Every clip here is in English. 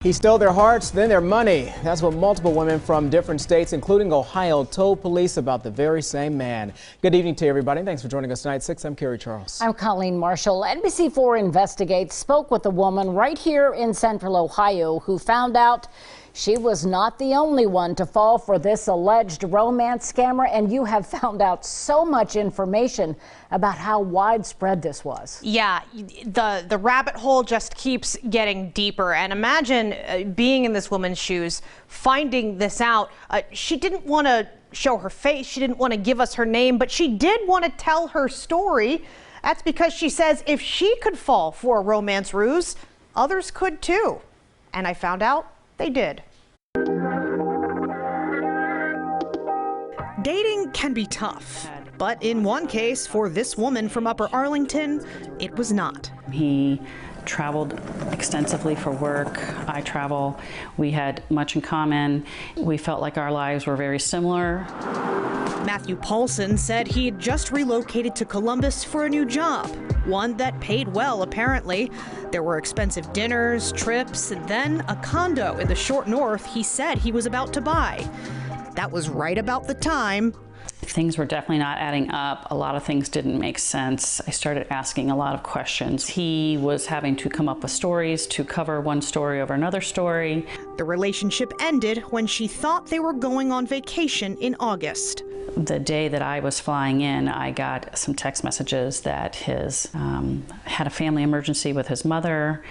He stole their hearts, then their money. That's what multiple women from different states, including Ohio, told police about the very same man. Good evening to everybody. Thanks for joining us tonight. 6, I'm Carrie Charles. I'm Colleen Marshall. NBC4 Investigates spoke with a woman right here in Central Ohio who found out she was not the only one to fall for this alleged romance scammer, and you have found out so much information about how widespread this was. Yeah, the rabbit hole just keeps getting deeper, and imagine being in this woman's shoes, finding this out. She didn't want to show her face, she didn't want to give us her name, but she did want to tell her story. That's because she says if she could fall for a romance ruse, others could too. And I found out they did. Dating can be tough, but in one case, for this woman from Upper Arlington, it was not. He traveled extensively for work. I travel. We had much in common. We felt like our lives were very similar. Matthew Paulson said he had just relocated to Columbus for a new job, one that paid well, apparently. There were expensive dinners, trips, and then a condo in the short north he said he was about to buy. That was right about the time things were definitely not adding up. A lot of things didn't make sense. I started asking a lot of questions. He was having to come up with stories to cover one story over another story. The relationship ended when she thought they were going on vacation in August. The day that I was flying in, I got some text messages that his had a family emergency with his mother.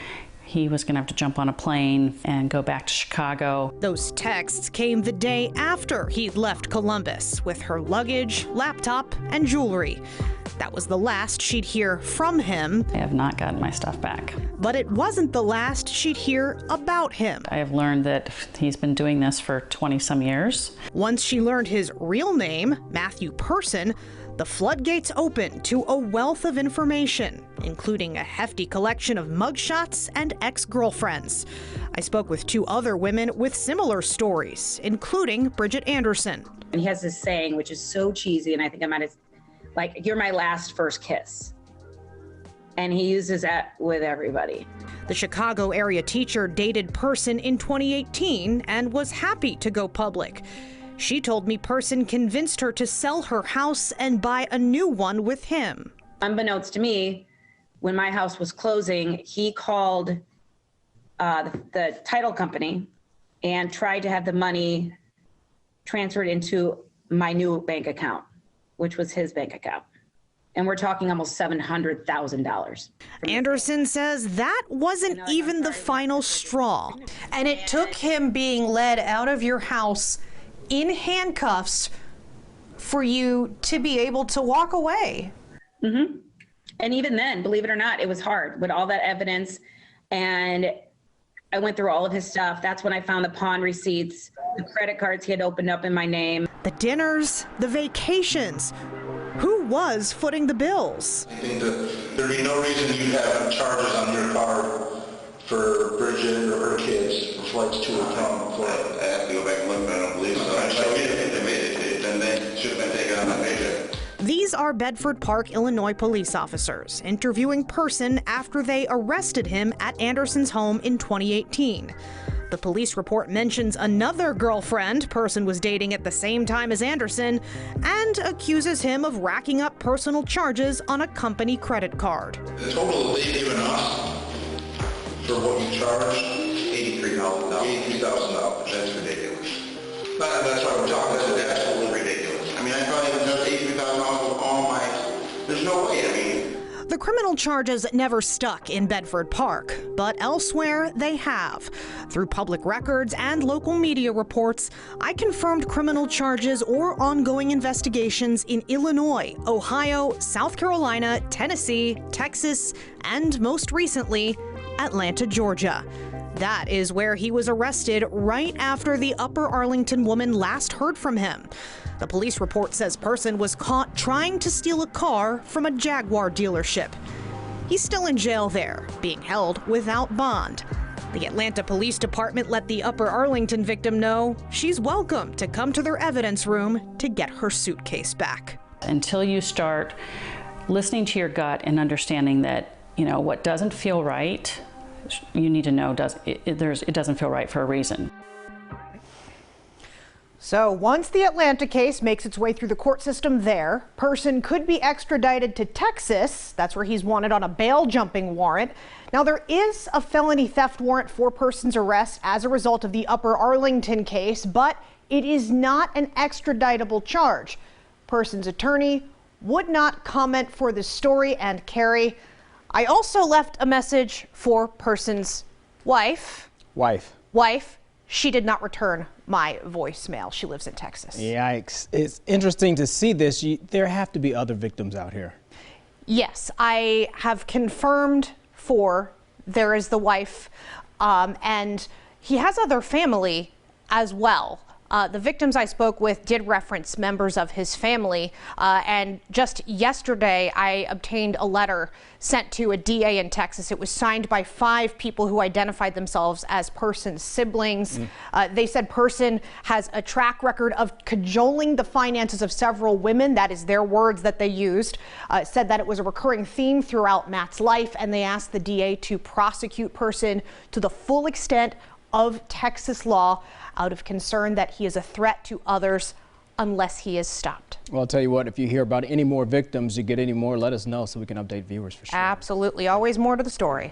He was going to have to jump on a plane and go back to Chicago. Those texts came the day after he'd left Columbus with her luggage, laptop, and jewelry. That was the last she'd hear from him. I have not gotten my stuff back. But it wasn't the last she'd hear about him. I have learned that he's been doing this for 20-some years. Once she learned his real name, Matthew Person, the floodgates opened to a wealth of information, including a hefty collection of mugshots and ex-girlfriends. I spoke with two other women with similar stories, including Bridget Anderson. And he has this saying, which is so cheesy, and I think I might have, like, you're my last first kiss. And he uses that with everybody. The Chicago area teacher dated Person in 2018 and was happy to go public. She told me Person convinced her to sell her house and buy a new one with him. Unbeknownst to me, when my house was closing, he called the title company and tried to have the money transferred into my new bank account, which was his bank account. And we're talking almost $700,000. Anderson says that wasn't even the final straw. And it took him being led out of your house in handcuffs for you to be able to walk away. Mm-hmm. And even then, believe it or not, it was hard with all that evidence. And I went through all of his stuff. That's when I found the pawn receipts, the credit cards he had opened up in my name. The dinners, the vacations. Who was footing the bills? I think that there'd be no reason you'd have charges on your car for Bridget or her kids for flights to and from Florida. I have to go back and look, but I don't believe so. Then they should have been taken on my paycheck. These are Bedford Park, Illinois police officers interviewing Person after they arrested him at Anderson's home in 2018. The police report mentions another girlfriend Person was dating at the same time as Anderson and accuses him of racking up personal charges on a company credit card. The total they've given us for what you charged, $83,000. $83,000. That's ridiculous. But that's why we're talking about That's that. absolutely ridiculous. I mean, I thought even just $83,000 with all my, there's no way, I mean. The criminal charges never stuck in Bedford Park, but elsewhere they have. Through public records and local media reports, I confirmed criminal charges or ongoing investigations in Illinois, Ohio, South Carolina, Tennessee, Texas, and most recently, Atlanta, Georgia. That is where he was arrested right after the Upper Arlington woman last heard from him. The police report says Person was caught trying to steal a car from a Jaguar dealership. He's still in jail there, being held without bond. The Atlanta Police Department let the Upper Arlington victim know she's welcome to come to their evidence room to get her suitcase back. Until you start listening to your gut and understanding that, you know, what doesn't feel right you need to know it doesn't feel right for a reason. So once the Atlanta case makes its way through the court system there, person could be extradited to Texas. That's where he's wanted on a bail jumping warrant. Now, there is a felony theft warrant for person's arrest as a result of the Upper Arlington case, but it is not an extraditable charge. Person's attorney would not comment for this story. And Carrie, I also left a message for person's wife. She did not return my voicemail. She lives in Texas. Yikes. It's interesting to see this. There have to be other victims out here. Yes, I have confirmed there is the wife, and he has other family as well. The victims I spoke with did reference members of his family, and just yesterday I obtained a letter sent to a DA in Texas. It was signed by 5 people who identified themselves as person's siblings. They said person has a track record of cajoling the finances of several women. That is their words that they used. Said that it was a recurring theme throughout Matt's life, and they asked the DA to prosecute person to the full extent of Texas law out of concern that he is a threat to others unless he is stopped. Well, I'll tell you what, if you hear about any more victims, you get any more, let us know so we can update viewers for sure. Absolutely. Always more to the story.